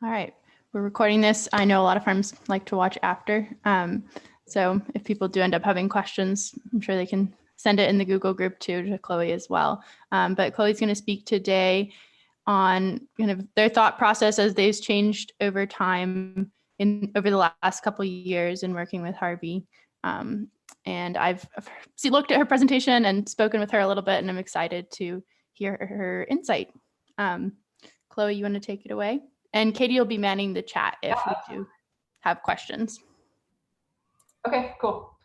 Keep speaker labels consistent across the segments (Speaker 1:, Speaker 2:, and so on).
Speaker 1: All right, we're recording this. I know a lot of farms like to watch after. So if people do end up having questions, I'm sure they can send it in the Google group too to Chloe as well. But Chloe's going to speak today on kind of their thought process as they've changed over time over the last couple of years in working with Harvie. And I've looked at her presentation and spoken with her a little bit, and I'm excited to hear her insight. Chloe, you want to take it away? And Katie will be manning the chat if we do have questions.
Speaker 2: Okay, cool.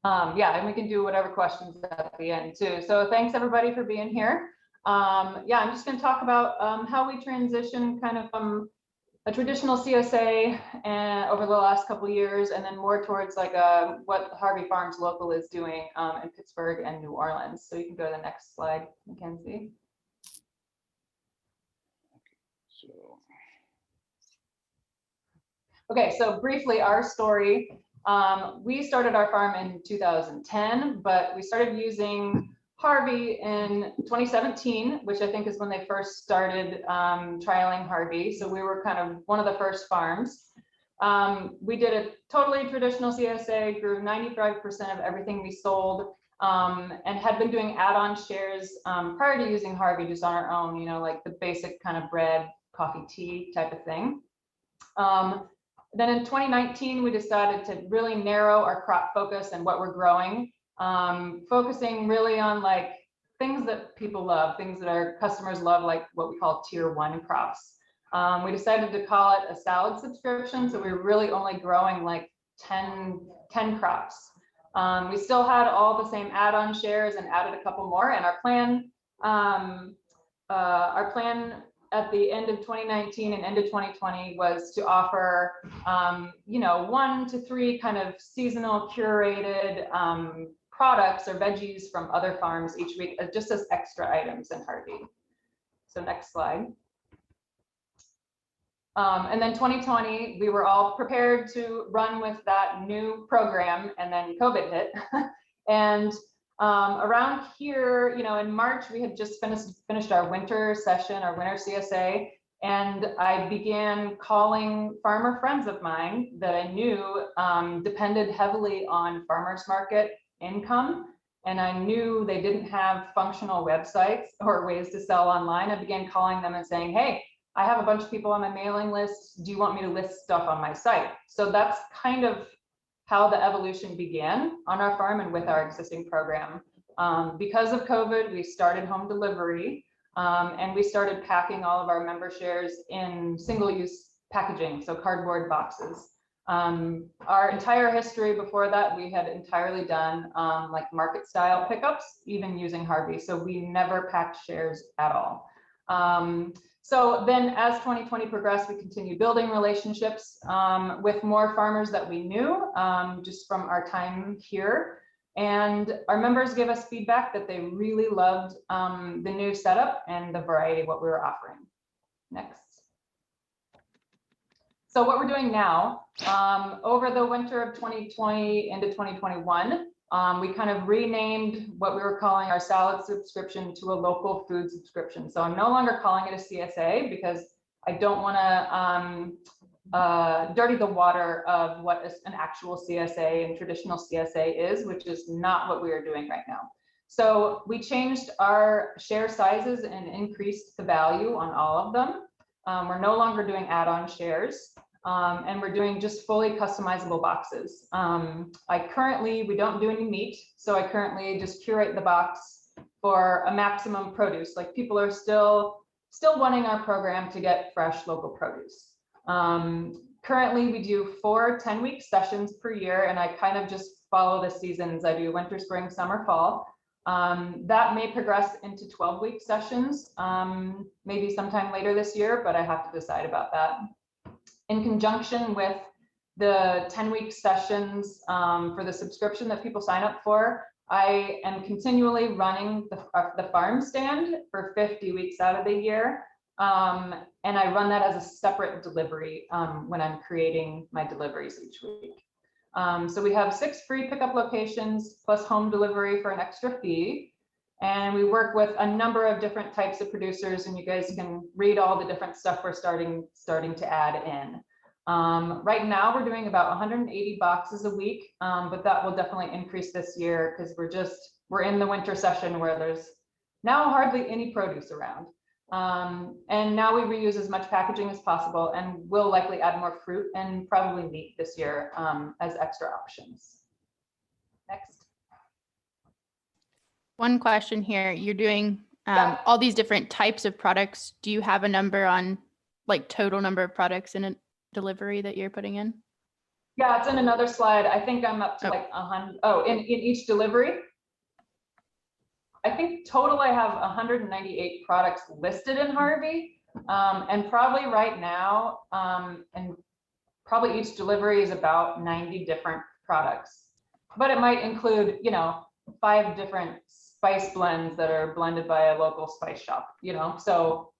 Speaker 2: Yeah, and we can do whatever questions at the end too. So thanks everybody for being here. Yeah, I'm just going to talk about how we transition kind of from a traditional CSA and over the last couple of years, and then more towards like what Harvie Farms Local is doing in Pittsburgh and New Orleans. So you can go to the next slide, Mackenzie. Okay, so briefly, our story. We started our farm in 2010, but we started using Harvie in 2017, which I think is when they first started trialing Harvie. So we were kind of one of the first farms. We did a totally traditional CSA, grew 95% of everything we sold, and had been doing add-on shares prior to using Harvie just on our own, you know, like the basic kind of bread, coffee, tea type of thing. Then in 2019, we decided to really narrow our crop focus and what we're growing, focusing really on like things that people love, things that our customers love, like what we call tier 1 crops. We decided to call it a salad subscription, so we were really only growing like 10 crops. We still had all the same add-on shares and added a couple more, and our plan at the end of 2019 and end of 2020 was to offer, you know, 1 to 3 kind of seasonal curated products or veggies from other farms each week, just as extra items in Harvie. So next slide. And then 2020, we were all prepared to run with that new program, and then COVID hit. And around here, you know, in March, we had just finished our winter session, our winter CSA, and I began calling farmer friends of mine that I knew depended heavily on farmers market income, and I knew they didn't have functional websites or ways to sell online. I began calling them and saying, hey, I have a bunch of people on my mailing list. Do you want me to list stuff on my site? So that's kind of how the evolution began on our farm and with our existing program. Because of COVID, we started home delivery, and we started packing all of our member shares in single-use packaging, so cardboard boxes. Our entire history before that, we had entirely done like market style pickups, even using Harvie. So we never packed shares at all. So then as 2020 progressed, we continued building relationships with more farmers that we knew just from our time here. And our members gave us feedback that they really loved the new setup and the variety of what we were offering. Next. So what we're doing now, over the winter of 2020 into 2021, we kind of renamed what we were calling our salad subscription to a local food subscription. So I'm no longer calling it a CSA because I don't want to dirty the water of what an actual CSA and traditional CSA is, which is not what we are doing right now. So we changed our share sizes and increased the value on all of them. We're no longer doing add-on shares. And we're doing just fully customizable boxes. We don't do any meat, so I currently just curate the box for a maximum produce. Like people are still wanting our program to get fresh local produce. Currently, we do 4 10-week sessions per year, and I kind of just follow the seasons. I do winter, spring, summer, fall. That may progress into 12-week sessions, maybe sometime later this year, but I have to decide about that. In conjunction with the 10-week sessions for the subscription that people sign up for, I am continually running the farm stand for 50 weeks out of the year. And I run that as a separate delivery when I'm creating my deliveries each week. So we have 6 free pickup locations plus home delivery for an extra fee. And we work with a number of different types of producers, and you guys can read all the different stuff we're starting to add in. Right now we're doing about 180 boxes a week, but that will definitely increase this year because we're in the winter session where there's now hardly any produce around. And now we reuse as much packaging as possible, and we'll likely add more fruit and probably meat this year as extra options. Next.
Speaker 1: One question here. You're doing
Speaker 2: Yeah.
Speaker 1: all these different types of products. Do you have a number on like total number of products in a delivery that you're putting in?
Speaker 2: Yeah, it's in another slide. I think I'm up to like 100. Oh, in each delivery. I think total I have 198 products listed in Harvie, and probably right now, and probably each delivery is about 90 different products, but it might include, 5 different spice blends that are blended by a local spice shop, so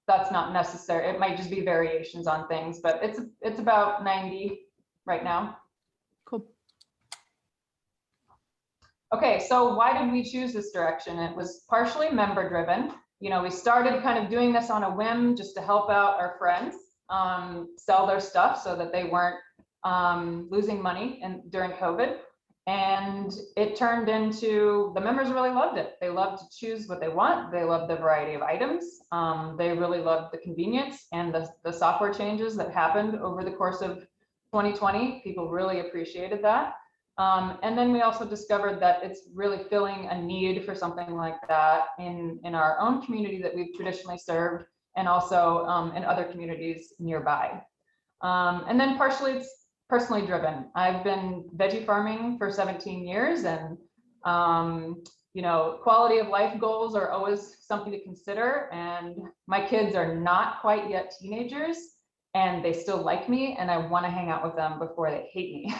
Speaker 2: that's not necessary. It might just be variations on things, but it's about 90 right now.
Speaker 1: Cool.
Speaker 2: Okay, so why did we choose this direction? It was partially member driven. We started kind of doing this on a whim just to help out our friends sell their stuff so that they weren't losing money during COVID. And it turned into, the members really loved it. They loved to choose what they want. They loved the variety of items. They really loved the convenience and the software changes that happened over the course of 2020. People really appreciated that. And then we also discovered that it's really filling a need for something like that in our own community that we've traditionally served, and also in other communities nearby. And then partially it's personally driven. I've been veggie farming for 17 years, and quality of life goals are always something to consider. And my kids are not quite yet teenagers, and they still like me, and I want to hang out with them before they hate me.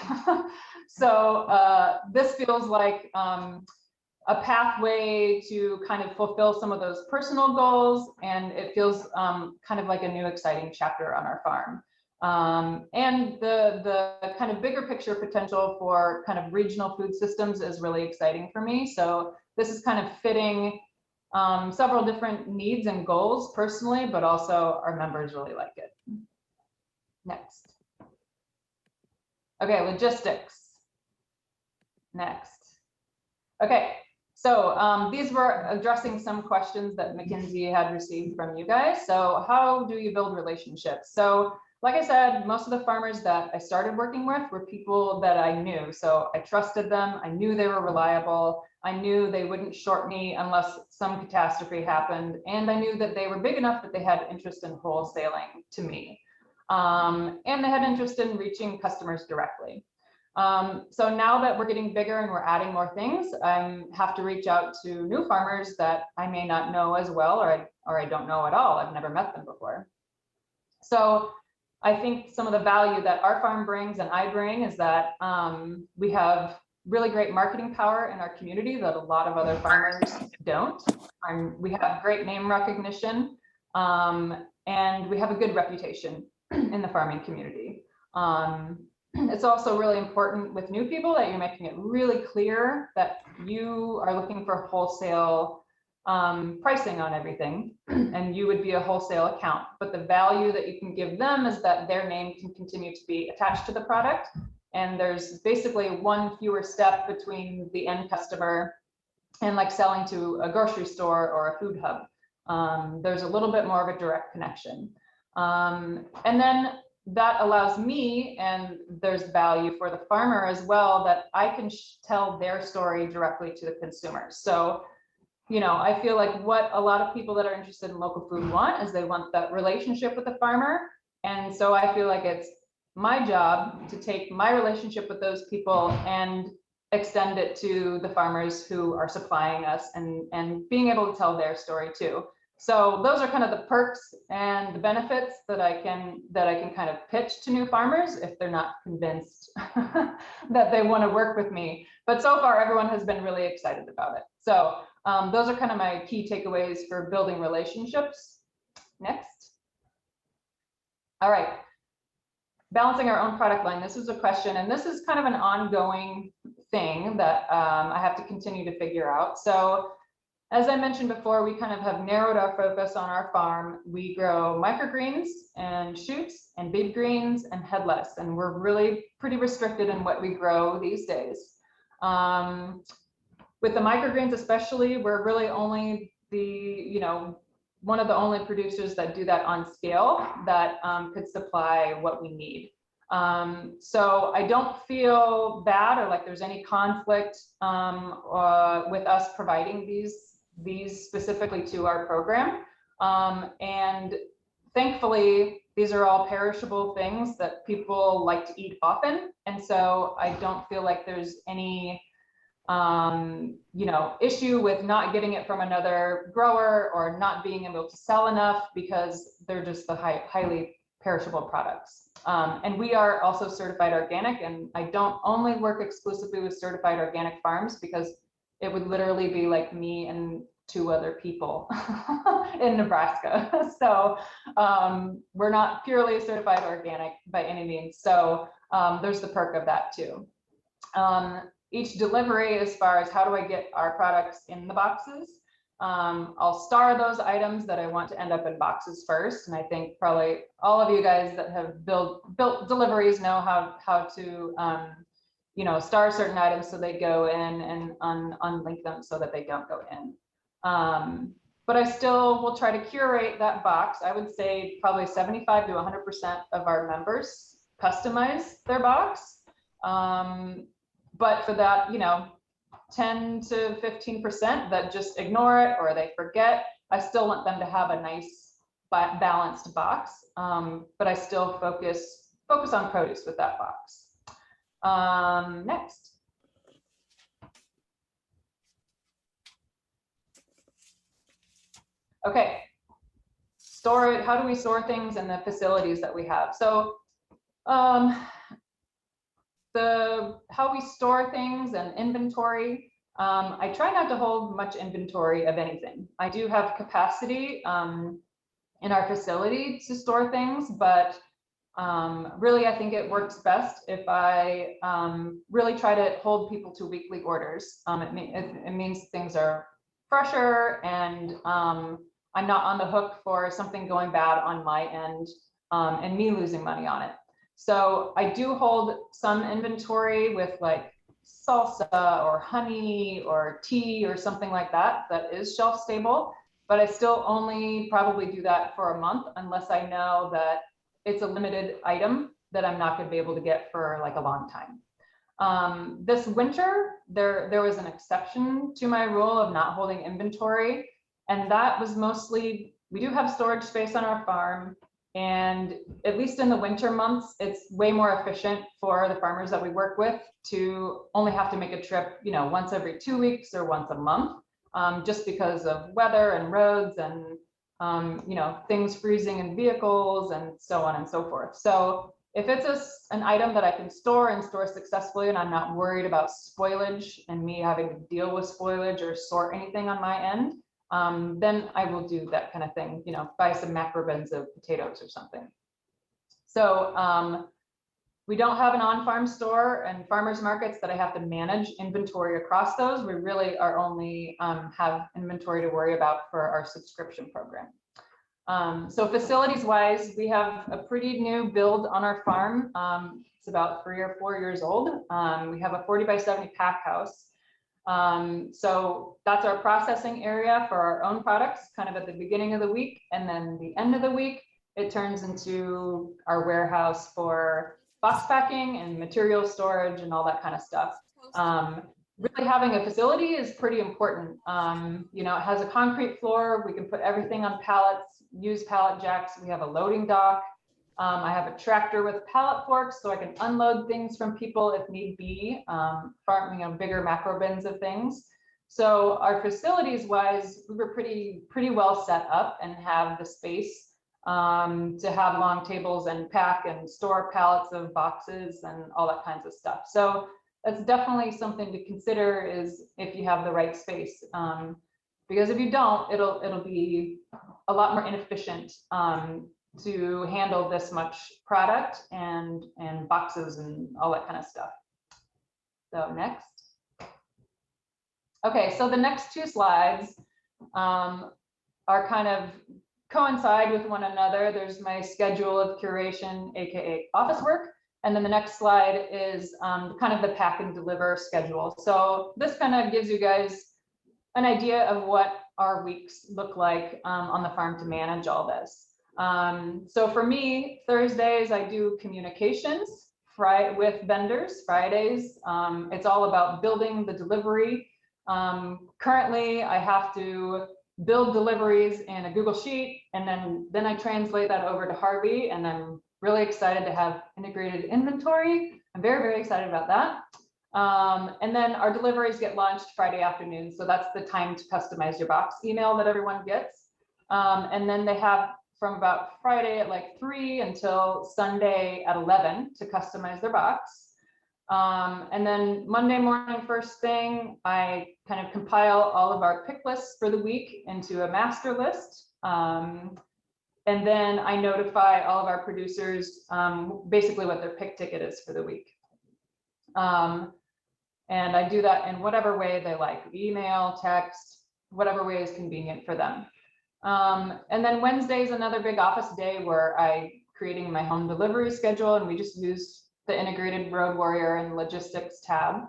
Speaker 2: So this feels like a pathway to kind of fulfill some of those personal goals, and it feels kind of like a new exciting chapter on our farm. And the kind of bigger picture potential for kind of regional food systems is really exciting for me. So this is kind of fitting several different needs and goals personally, but also our members really like it. Next. Okay, logistics. Next. Okay, so these were addressing some questions that Mackenzie had received from you guys. So how do you build relationships? So like I said, most of the farmers that I started working with were people that I knew. So I trusted them. I knew they were reliable. I knew they wouldn't short me unless some catastrophe happened. And I knew that they were big enough that they had interest in wholesaling to me. And they had interest in reaching customers directly. So now that we're getting bigger and we're adding more things, I have to reach out to new farmers that I may not know as well, or I don't know at all. I've never met them before. So I think some of the value that our farm brings and I bring is that we have really great marketing power in our community that a lot of other farmers don't. We have great name recognition, and we have a good reputation in the farming community. It's also really important with new people that you're making it really clear that you are looking for wholesale pricing on everything, and you would be a wholesale account. But the value that you can give them is that their name can continue to be attached to the product, and there's basically one fewer step between the end customer and like selling to a grocery store or a food hub. There's a little bit more of a direct connection. And then that allows me, and there's value for the farmer as well, that I can tell their story directly to the consumers. So, I feel like what a lot of people that are interested in local food want is they want that relationship with the farmer. And so I feel like it's my job to take my relationship with those people and extend it to the farmers who are supplying us, and being able to tell their story too. So those are kind of the perks and the benefits that I can kind of pitch to new farmers if they're not convinced that they want to work with me. But so far, everyone has been really excited about it. So those are kind of my key takeaways for building relationships. Next. All right. balancing our own product line. This was a question, and this is kind of an ongoing thing that I have to continue to figure out. So as I mentioned before, we kind of have narrowed our focus on our farm. We grow microgreens and shoots and big greens and head lettuce, and we're really pretty restricted in what we grow these days. With the microgreens especially, we're really only one of the only producers that do that on scale that could supply what we need. So I don't feel bad or like there's any conflict with us providing these specifically to our program. And thankfully, these are all perishable things that people like to eat often. And so I don't feel like there's any issue with not getting it from another grower or not being able to sell enough because they're just the highly perishable products. And we are also certified organic, and I don't only work exclusively with certified organic farms because it would literally be like me and 2 other people in Nebraska. So we're not purely certified organic by any means. So there's the perk of that too. Each delivery, as far as how do I get our products in the boxes, I'll star those items that I want to end up in boxes first. And I think probably all of you guys that have built deliveries know how to star certain items so they go in, and unlink them so that they don't go in. But I still will try to curate that box. I would say probably 75 to 100% of our members customize their box. But for that, 10 to 15% that just ignore it or they forget, I still want them to have a nice balanced box. But I still focus on produce with that box. Next. Okay, storage. How do we store things in the facilities that we have? So how we store things and inventory, I try not to hold much inventory of anything. I do have capacity in our facility to store things, but really I think it works best if I really try to hold people to weekly orders. It means things are fresher, and I'm not on the hook for something going bad on my end and me losing money on it. So I do hold some inventory with like salsa or honey or tea or something like that is shelf stable, but I still only probably do that for a month unless I know that it's a limited item that I'm not going to be able to get for like a long time. This winter, there was an exception to my rule of not holding inventory, and that was mostly, we do have storage space on our farm, and at least in the winter months, it's way more efficient for the farmers that we work with to only have to make a trip, once every 2 weeks or once a month, just because of weather and roads and things freezing in vehicles and so on and so forth. So if it's an item that I can store and store successfully, and I'm not worried about spoilage and me having to deal with spoilage or sort anything on my end, then I will do that kind of thing, buy some macro bins of potatoes or something. So we don't have an on-farm store and farmers markets that I have to manage inventory across those. We really are only have inventory to worry about for our subscription program. So facilities wise, we have a pretty new build on our farm. It's about 3 or 4 years old. We have a 40 by 70 pack house. So that's our processing area for our own products, kind of at the beginning of the week, and then the end of the week, it turns into our warehouse for box packing and material storage and all that kind of stuff. Really having a facility is pretty important. It has a concrete floor. We can put everything on pallets, use pallet jacks. We have a loading dock. I have a tractor with pallet forks so I can unload things from people if need be, bigger macro bins of things. So our facilities wise, we were pretty well set up and have the space to have long tables and pack and store pallets of boxes and all that kinds of stuff. So that's definitely something to consider, is if you have the right space, because if you don't, it'll be a lot more inefficient to handle this much product and boxes and all that kind of stuff. So next. Okay, so the next two slides are kind of coincide with one another. There's my schedule of curation, aka office work, and then the next slide is kind of the pack and deliver schedule. So this kind of gives you guys an idea of what our weeks look like on the farm to manage all this. So for me, Thursdays I do communications with vendors. Fridays, it's all about building the delivery. Currently, I have to build deliveries in a Google Sheet, and then I translate that over to Harvie, and I'm really excited to have integrated inventory. I'm very, very excited about that. And then our deliveries get launched Friday afternoon, so that's the time to customize your box email that everyone gets. And then they have from about Friday at like 3 until Sunday at 11 to customize their box. And then Monday morning, first thing, I kind of compile all of our pick lists for the week into a master list. And then I notify all of our producers basically what their pick ticket is for the week. And I do that in whatever way they like, email, text, whatever way is convenient for them. And then Wednesday is another big office day where I'm creating my home delivery schedule, and we just use the integrated Road Warrior and logistics tab.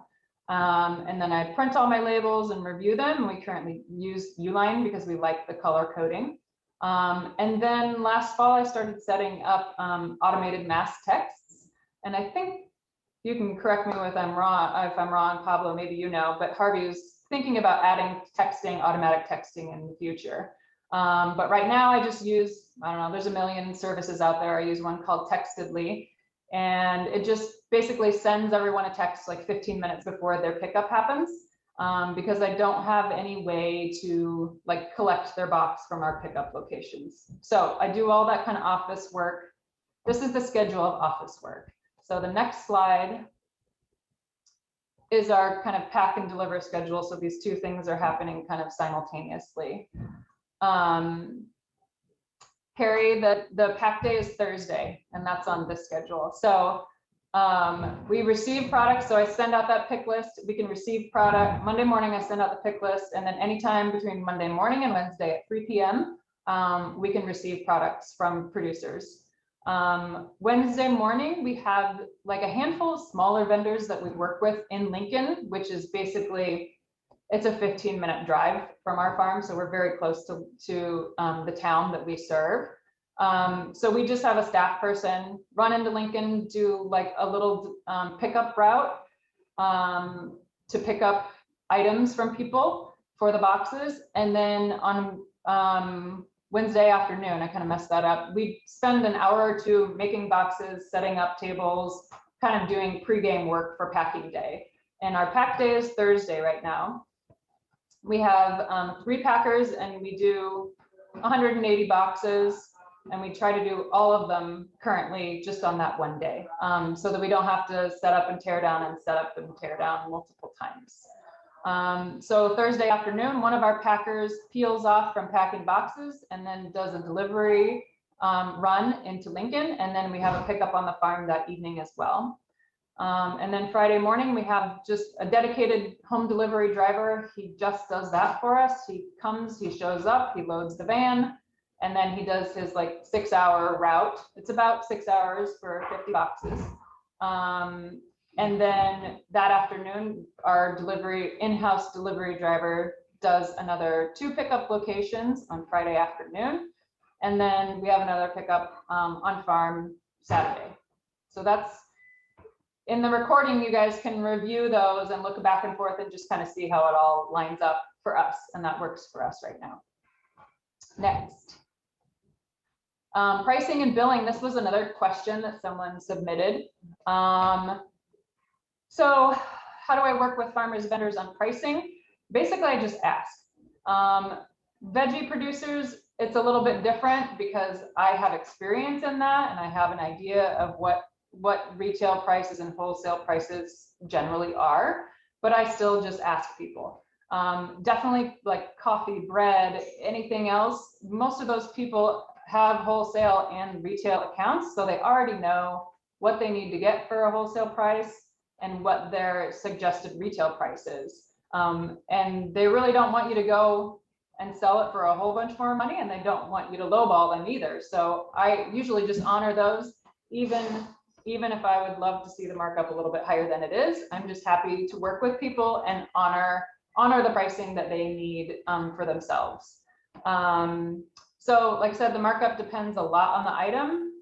Speaker 2: And then I print all my labels and review them. We currently use Uline because we like the color coding. And then last fall, I started setting up automated mass texts. And I think you can correct me if I'm wrong, Pablo, maybe you know, but Harvie was thinking about adding texting, automatic texting in the future. But right now I just use, I don't know, there's a million services out there. I use one called Textedly, and it just basically sends everyone a text like 15 minutes before their pickup happens, because I don't have any way to like collect their box from our pickup locations. So I do all that kind of office work. This is the schedule of office work. So the next slide is our kind of pack and deliver schedule. So these two things are happening kind of simultaneously. Carrie, the pack day is Thursday, and that's on this schedule. So we receive products, so I send out that pick list. We can receive product. Monday morning, I send out the pick list, and then anytime between Monday morning and Wednesday at 3 p.m., we can receive products from producers. Wednesday morning, we have like a handful of smaller vendors that we work with in Lincoln, which is basically, it's a 15-minute drive from our farm. So we're very close to the town that we serve. So we just have a staff person run into Lincoln, do like a little pickup route to pick up items from people for the boxes. And then on Wednesday afternoon, I kind of messed that up. We spend an hour or two making boxes, setting up tables, kind of doing pre-game work for packing day. And our pack day is Thursday right now. We have 3 packers, and we do 180 boxes, and we try to do all of them currently just on that one day, so that we don't have to set up and tear down and set up and tear down multiple times. So Thursday afternoon, one of our packers peels off from packing boxes and then does a delivery run into Lincoln, and then we have a pickup on the farm that evening as well. And then Friday morning, we have just a dedicated home delivery driver. He just does that for us. He comes, he shows up, he loads the van, and then he does his like 6-hour route. It's about 6 hours for 50 boxes. And then that afternoon, our in-house delivery driver does another 2 pickup locations on Friday afternoon. And then we have another pickup on farm Saturday. So that's, in the recording, you guys can review those and look back and forth and just kind of see how it all lines up for us. And that works for us right now. Next. Pricing and billing. This was another question that someone submitted. So how do I work with farmers vendors on pricing? Basically, I just ask. Veggie producers, it's a little bit different because I have experience in that, and I have an idea of what retail prices and wholesale prices generally are, but I still just ask people. Definitely like coffee, bread, anything else. Most of those people have wholesale and retail accounts, so they already know what they need to get for a wholesale price and what their suggested retail price is. And they really don't want you to go and sell it for a whole bunch more money, and they don't want you to lowball them either. So I usually just honor those, even if I would love to see the markup a little bit higher than it is. I'm just happy to work with people and honor the pricing that they need for themselves. So like I said, the markup depends a lot on the item,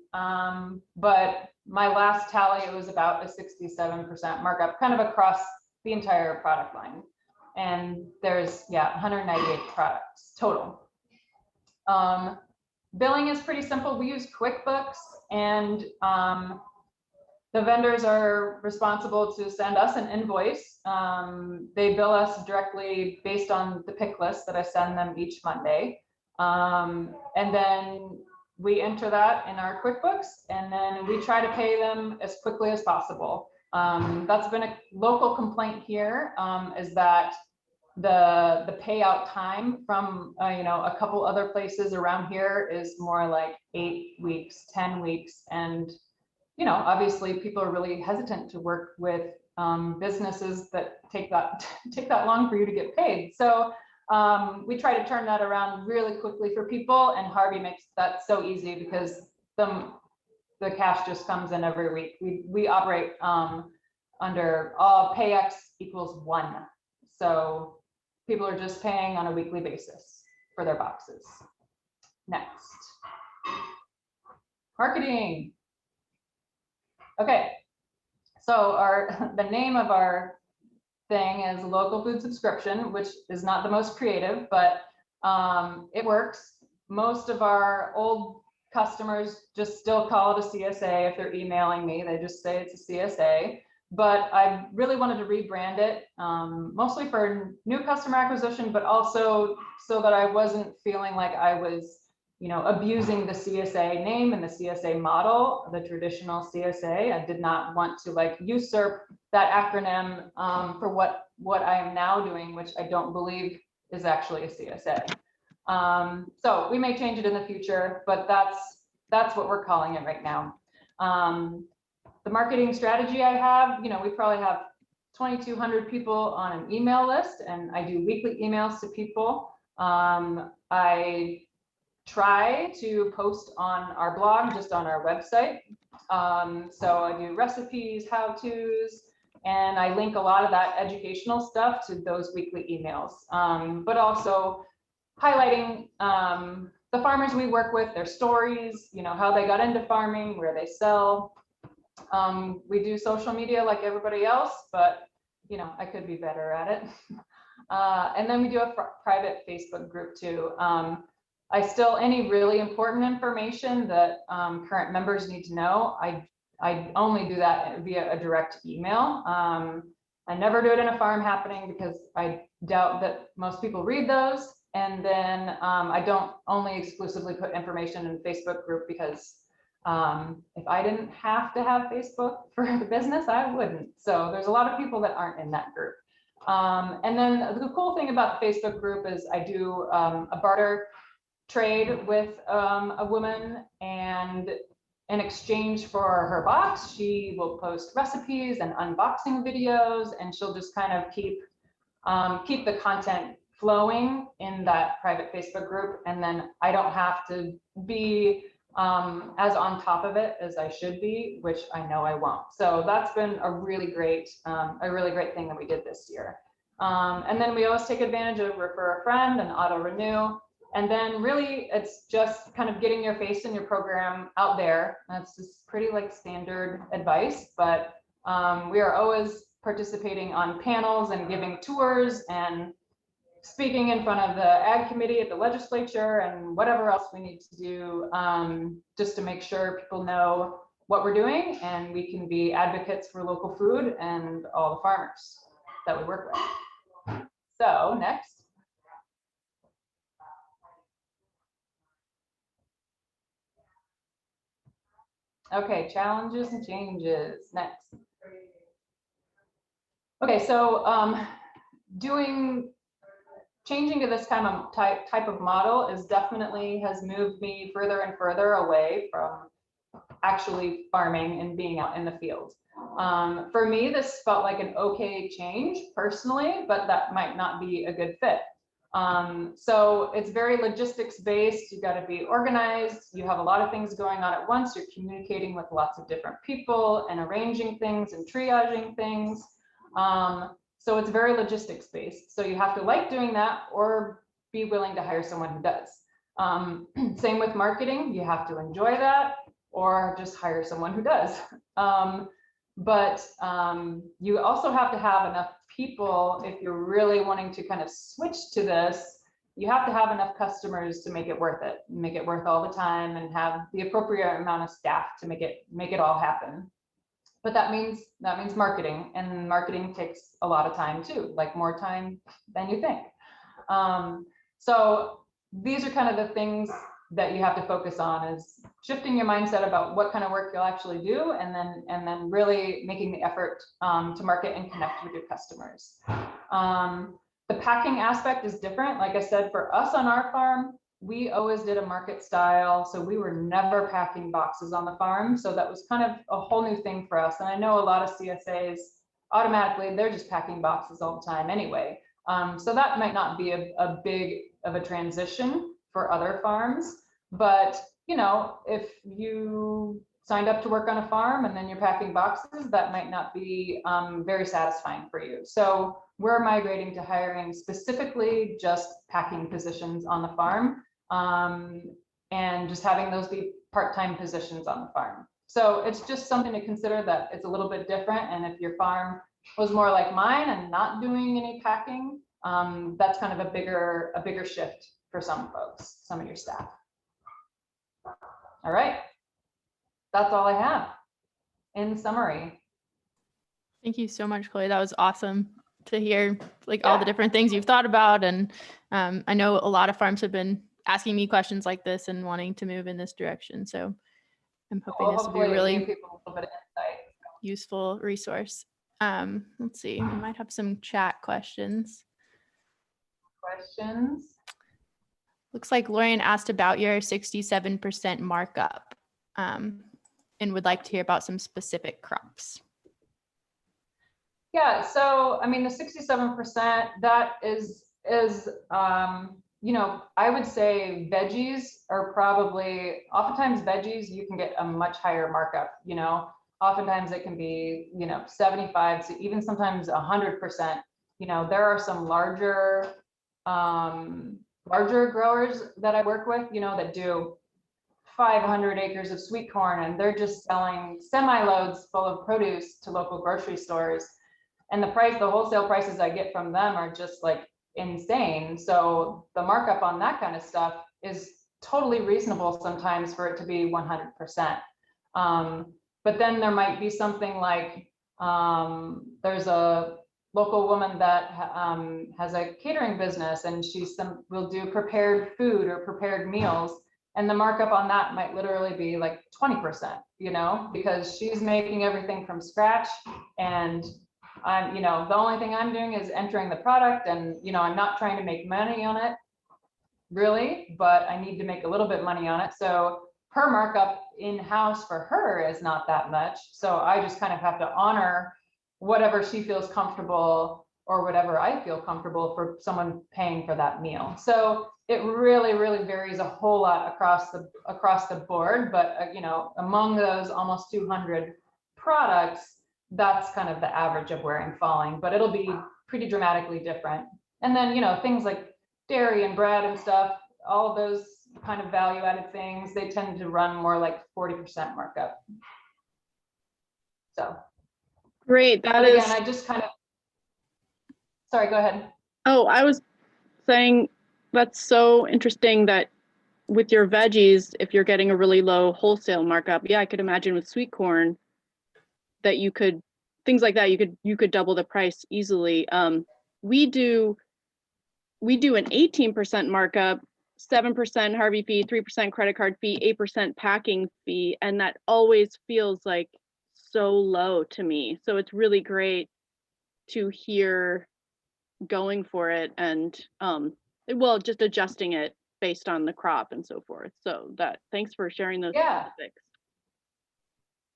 Speaker 2: but my last tally, it was about a 67% markup kind of across the entire product line. And there's, 198 products total. Billing is pretty simple. We use QuickBooks, and the vendors are responsible to send us an invoice. They bill us directly based on the pick list that I send them each Monday. And then we enter that in our QuickBooks, and then we try to pay them as quickly as possible. That's been a local complaint here, is that the payout time from a couple other places around here is more like 8 weeks, 10 weeks, and obviously people are really hesitant to work with businesses that take that long for you to get paid. So we try to turn that around really quickly for people, and Harvie makes that so easy because the cash just comes in every week. We operate under PayX equals 1. So people are just paying on a weekly basis for their boxes. Next, marketing. Okay, so the name of our thing is local food subscription, which is not the most creative, but it works. Most of our old customers just still call it a CSA. If they're emailing me, they just say it's a CSA. But I really wanted to rebrand it, mostly for new customer acquisition, but also so that I wasn't feeling like I was, abusing the CSA name and the CSA model, the traditional CSA. I did not want to usurp that acronym for what I am now doing, which I don't believe is actually a CSA. So we may change it in the future, but that's what we're calling it right now. The marketing strategy I have, we probably have 2,200 people on an email list, and I do weekly emails to people. I try to post on our blog, just on our website. So I do recipes, how-tos, and I link a lot of that educational stuff to those weekly emails, but also highlighting the farmers we work with, their stories, how they got into farming, where they sell. We do social media like everybody else, but I could be better at it. And then we do a private Facebook group too. Any really important information that current members need to know, I only do that via a direct email. I never do it in a farm happening because I doubt that most people read those. And then I don't only exclusively put information in the Facebook group because if I didn't have to have Facebook for the business, I wouldn't. So there's a lot of people that aren't in that group. And then the cool thing about the Facebook group is I do a barter trade with a woman, and in exchange for her box, she will post recipes and unboxing videos, and she'll just kind of keep the content flowing in that private Facebook group. And then I don't have to be as on top of it as I should be, which I know I won't. So that's been a really great thing that we did this year. And then we always take advantage of refer a friend and auto renew. And then really it's just kind of getting your face and your program out there. That's just pretty standard advice, but we are always participating on panels and giving tours and speaking in front of the ag committee at the legislature and whatever else we need to do, just to make sure people know what we're doing and we can be advocates for local food and all the farmers that we work with. So next. Okay, challenges and changes, next. Okay, so doing changing to this kind of type of model is definitely has moved me further and further away from actually farming and being out in the field. For me, this felt like an okay change personally, but that might not be a good fit. So it's very logistics based. You got to be organized. You have a lot of things going on at once. You're communicating with lots of different people and arranging things and triaging things. So it's very logistics based. So you have to like doing that or be willing to hire someone who does. Same with marketing. You have to enjoy that or just hire someone who does. But you also have to have enough people if you're really wanting to kind of switch to this. You have to have enough customers to make it worth it, make it worth all the time, and have the appropriate amount of staff to make it all happen. But that means marketing, and marketing takes a lot of time too, like more time than you think. So these are kind of the things that you have to focus on, is shifting your mindset about what kind of work you'll actually do, and then really making the effort to market and connect with your customers. The packing aspect is different. Like I said, for us on our farm, we always did a market style, so we were never packing boxes on the farm. So that was kind of a whole new thing for us. And I know a lot of CSAs automatically, they're just packing boxes all the time anyway. So that might not be a big of a transition for other farms, but you know, if you signed up to work on a farm and then you're packing boxes, that might not be very satisfying for you. So we're migrating to hiring specifically just packing positions on the farm, and just having those be part-time positions on the farm. So it's just something to consider, that it's a little bit different. And if your farm was more like mine and not doing any packing, that's kind of a bigger shift for some folks, some of your staff. All right, that's all I have in summary.
Speaker 1: Thank you so much, Chloe. That was awesome to hear, like all the different things you've thought about. And I know a lot of farms have been asking me questions like this and wanting to move in this direction. So I'm hoping this will be a really useful resource. Let's see, we might have some chat questions. Looks like Lorian asked about your 67% markup, and would like to hear about some specific crops.
Speaker 2: Yeah, so I mean, the 67%, that is you know, I would say veggies are probably, oftentimes veggies, you can get a much higher markup, you know, oftentimes it can be, you know, 75 to even sometimes 100%. You know, there are some larger growers that I work with, you know, that do 500 acres of sweet corn, and they're just selling semi-loads full of produce to local grocery stores. And the wholesale prices I get from them are just like insane. So the markup on that kind of stuff is totally reasonable sometimes for it to be 100%. But then there might be something like, there's a local woman that has a catering business, and will do prepared food or prepared meals. And the markup on that might literally be like 20%, you know, because she's making everything from scratch. And I'm, you know, the only thing I'm doing is entering the product, and, you know, I'm not trying to make money on it really, but I need to make a little bit money on it. So her markup in-house for her is not that much. So I just kind of have to honor whatever she feels comfortable, or whatever I feel comfortable for someone paying for that meal. So it really, really varies a whole lot across the board. But you know, among those almost 200 products, that's kind of the average of where I'm falling, but it'll be pretty dramatically different. And then, you know, things like dairy and bread and stuff, all of those kind of value added things, they tend to run more like 40% markup. So
Speaker 3: great. That is,
Speaker 2: again, I just kind of, sorry, go ahead.
Speaker 3: Oh, I was saying that's so interesting that with your veggies, if you're getting a really low wholesale markup, yeah, I could imagine with sweet corn that you could, things like that, you could double the price easily. We do an 18% markup, 7% Harvie fee, 3% credit card fee, 8% packing fee, and that always feels like so low to me. So it's really great to hear going for it and well, just adjusting it based on the crop and so forth. So that, thanks for sharing those
Speaker 2: Yeah.
Speaker 3: specifics.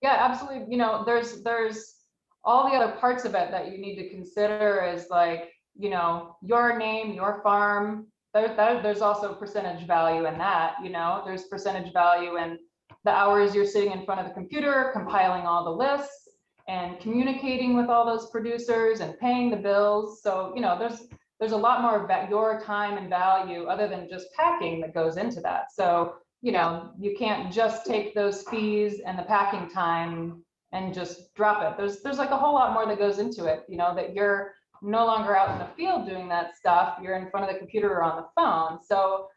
Speaker 2: Yeah, absolutely. You know, there's all the other parts of it that you need to consider is like, you know, your name, your farm. There's also percentage value in that, you know, there's percentage value in the hours you're sitting in front of the computer, compiling all the lists and communicating with all those producers and paying the bills. So, you know, there's a lot more of your time and value other than just packing that goes into that. So, you know, you can't just take those fees and the packing time and just drop it. There's like a whole lot more that goes into it, you know, that you're no longer out in the field doing that stuff. You're in front of the computer or on the phone. So,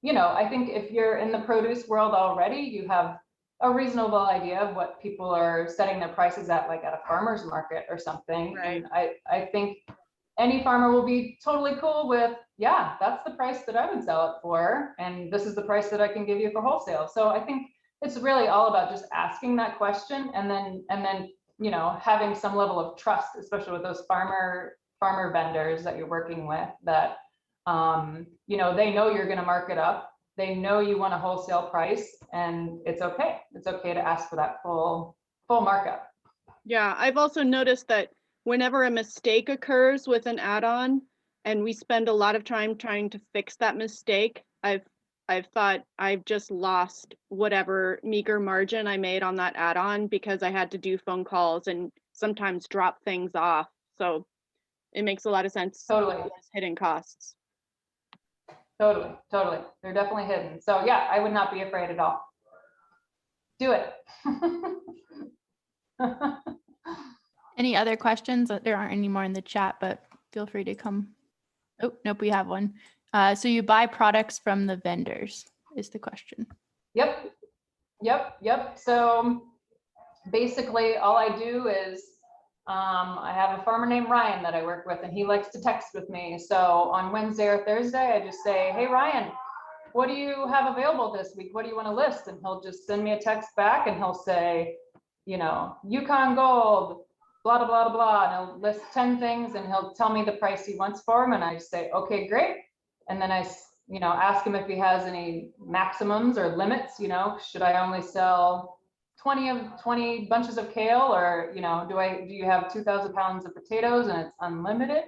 Speaker 2: you know, I think if you're in the produce world already, you have a reasonable idea of what people are setting their prices at, like at a farmer's market or something.
Speaker 3: Right.
Speaker 2: And I think any farmer will be totally cool with, yeah, that's the price that I would sell it for. And this is the price that I can give you for wholesale. So I think it's really all about just asking that question and then, you know, having some level of trust, especially with those farmer vendors that you're working with that, you know, they know you're going to mark it up. They know you want a wholesale price and it's okay. It's okay to ask for that full markup.
Speaker 3: Yeah, I've also noticed that whenever a mistake occurs with an add-on and we spend a lot of time trying to fix that mistake, I've thought I've just lost whatever meager margin I made on that add-on because I had to do phone calls and sometimes drop things off. So it makes a lot of sense.
Speaker 2: Totally.
Speaker 3: Those hidden costs.
Speaker 2: Totally. They're definitely hidden. So yeah, I would not be afraid at all. Do it.
Speaker 1: Any other questions? There aren't any more in the chat, but feel free to come. Oh, nope, we have one. So you buy products from the vendors is the question.
Speaker 2: Yep. So basically all I do is I have a farmer named Ryan that I work with and he likes to text with me. So on Wednesday or Thursday, I just say, hey, Ryan, what do you have available this week? What do you want to list? And he'll just send me a text back and he'll say, you know, Yukon Gold, blah, blah, blah, blah. And he'll list 10 things and he'll tell me the price he wants for them. And I just say, okay, great. And then I, you know, ask him if he has any maximums or limits, you know, should I only sell 20 bunches of kale or, you know, do you have 2,000 pounds of potatoes and it's unlimited?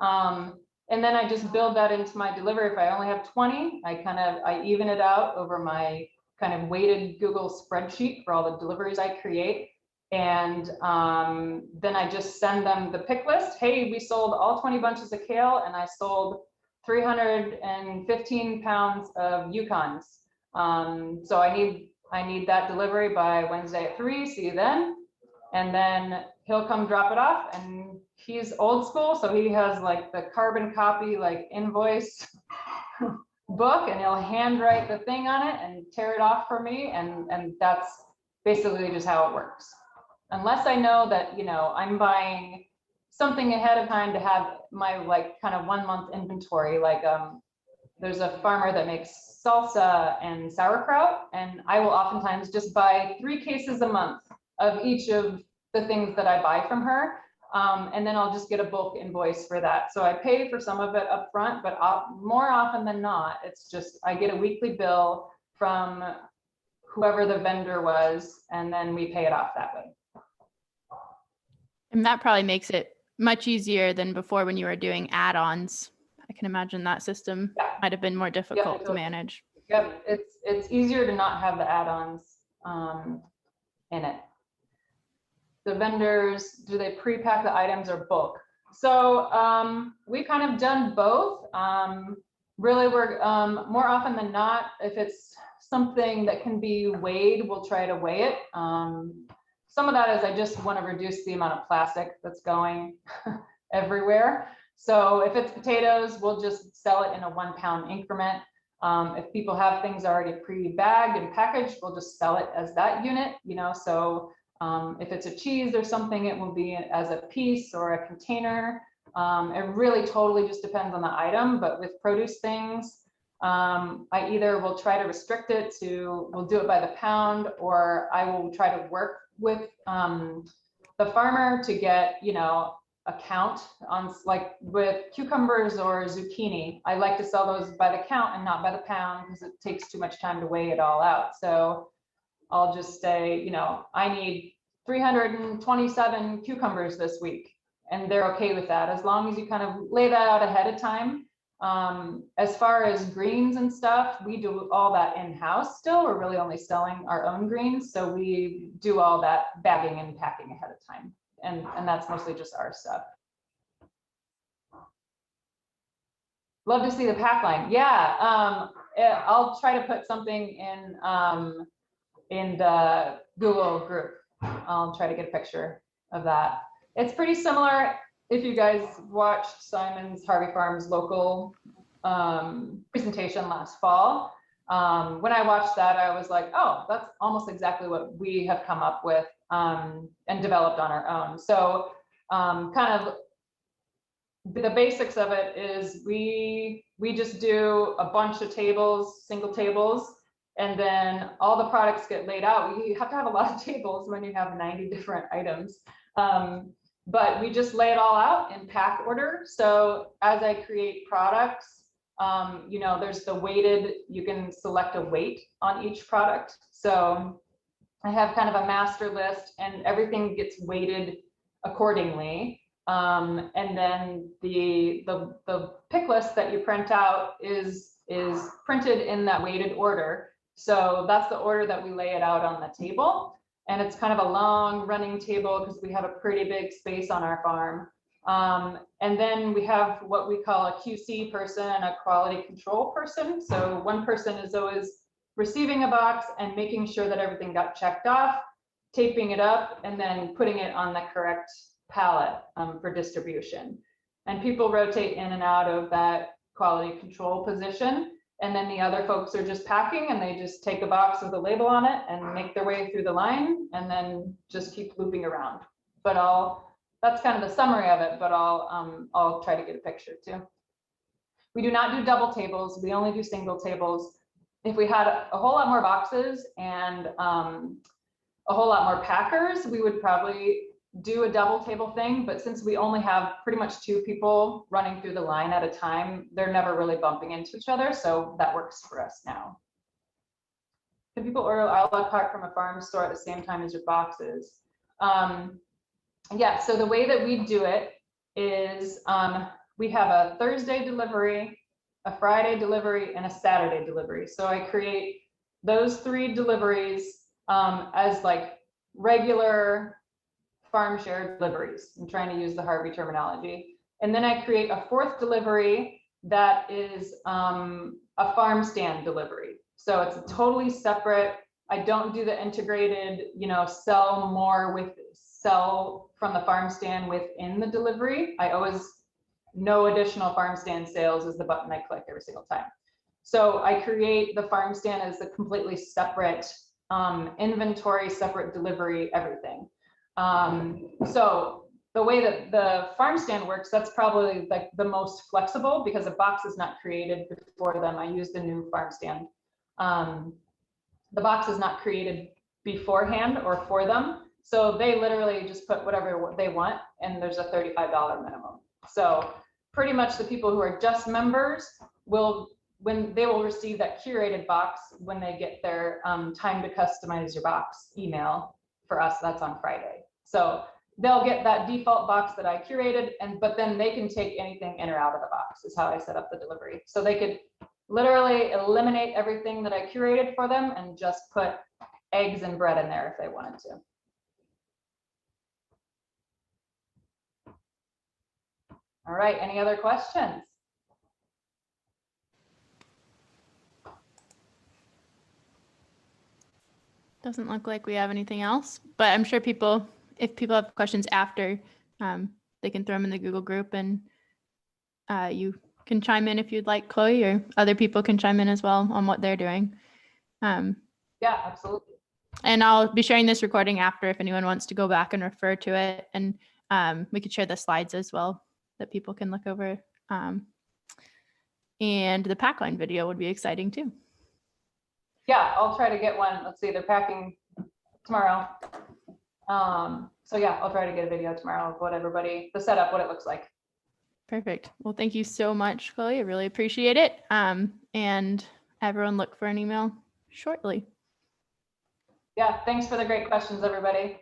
Speaker 2: And then I just build that into my delivery. If I only have 20, I even it out over my kind of weighted Google spreadsheet for all the deliveries I create. And then I just send them the pick list. Hey, we sold all 20 bunches of kale and I sold 315 pounds of Yukons. So I need that delivery by Wednesday at 3. See you then. And then he'll come drop it off. And he's old school, so he has like the carbon copy, like invoice book, and he'll handwrite the thing on it and tear it off for me. And that's basically just how it works. Unless I know that, you know, I'm buying something ahead of time to have my like kind of 1 month inventory. Like there's a farmer that makes salsa and sauerkraut, and I will oftentimes just buy 3 cases a month of each of the things that I buy from her. And then I'll just get a bulk invoice for that. So I pay for some of it up front, but more often than not, it's just, I get a weekly bill from whoever the vendor was, and then we pay it off that way.
Speaker 1: And that probably makes it much easier than before when you were doing add-ons. I can imagine that system might have been more difficult to manage.
Speaker 2: Yep, it's easier to not have the add-ons in it. The vendors, do they pre-pack the items or bulk? So we kind of done both. Really, we're more often than not, if it's something that can be weighed, we'll try to weigh it. Some of that is I just want to reduce the amount of plastic that's going everywhere. So if it's potatoes, we'll just sell it in a 1 pound increment. If people have things already pre-bagged and packaged, we'll just sell it as that unit, you know. So if it's a cheese or something, it will be as a piece or a container. It really totally just depends on the item, but with produce things, I either will try to restrict it to, we'll do it by the pound, or I will try to work with the farmer to get, you know, count on, like with cucumbers or zucchini. I like to sell those by the count and not by the pound because it takes too much time to weigh it all out. So I'll just say, you know, I need 327 cucumbers this week, and they're okay with that as long as you kind of lay that out ahead of time. As far as greens and stuff, we do all that in-house still. We're really only selling our own greens, so we do all that bagging and packing ahead of time, and that's mostly just our stuff. Love to see the pack line. Yeah, I'll try to put something in the Google group. I'll try to get a picture of that. It's pretty similar. If you guys watched Simon's Harvie Farms Local presentation last fall, when I watched that, I was like, oh, that's almost exactly what we have come up with and developed on our own. So kind of the basics of it is we just do a bunch of tables, single tables, and then all the products get laid out. You have to have a lot of tables when you have 90 different items. But we just lay it all out in pack order. So as I create products, you know, there's the weighted, you can select a weight on each product. So I have kind of a master list and everything gets weighted accordingly. And then the pick list that you print out is printed in that weighted order. So that's the order that we lay it out on the table. And it's kind of a long running table because we have a pretty big space on our farm. And then we have what we call a QC person and a quality control person. So one person is always receiving a box and making sure that everything got checked off, taping it up, and then putting it on the correct pallet for distribution. And people rotate in and out of that quality control position. And then the other folks are just packing and they just take a box with a label on it and make their way through the line and then just keep looping around. But that's kind of the summary of it, but I'll try to get a picture too. We do not do double tables. We only do single tables. If we had a whole lot more boxes and a whole lot more packers, we would probably do a double table thing, but since we only have pretty much 2 people running through the line at a time, they're never really bumping into each other, so that works for us now. Can people order a la carte from a farm store at the same time as your boxes? Yeah, so the way that we do it is we have a Thursday delivery, a Friday delivery, and a Saturday delivery. So I create those 3 deliveries as like regular farm share deliveries. I'm trying to use the Harvie terminology. And then I create a 4th delivery that is a farm stand delivery. So it's a totally separate. I don't do the integrated, you know, sell from the farm stand within the delivery. I always, no additional farm stand sales is the button I click every single time. So I create the farm stand as a completely separate inventory, separate delivery, everything. So the way that the farm stand works, that's probably like the most flexible because a box is not created before them. I use the new farm stand. The box is not created beforehand or for them. So they literally just put whatever they want and there's a $35 minimum. So pretty much the people who are just members will receive that curated box when they get their time to customize your box email. For us, that's on Friday. So they'll get that default box that I curated, but then they can take anything in or out of the box is how I set up the delivery. So they could literally eliminate everything that I curated for them and just put eggs and bread in there if they wanted to. All right, any other questions?
Speaker 1: Doesn't look like we have anything else, but I'm sure if people have questions after, they can throw them in the Google group and you can chime in if you'd like, Chloe, or other people can chime in as well on what they're doing.
Speaker 2: Yeah, absolutely.
Speaker 1: And I'll be sharing this recording after if anyone wants to go back and refer to it. And we could share the slides as well that people can look over. And the pack line video would be exciting too.
Speaker 2: Yeah, I'll try to get one. Let's see, they're packing tomorrow. So yeah, I'll try to get a video tomorrow of the setup, what it looks like.
Speaker 1: Perfect. Well, thank you so much, Chloe. I really appreciate it. And everyone look for an email shortly.
Speaker 2: Yeah, thanks for the great questions, everybody.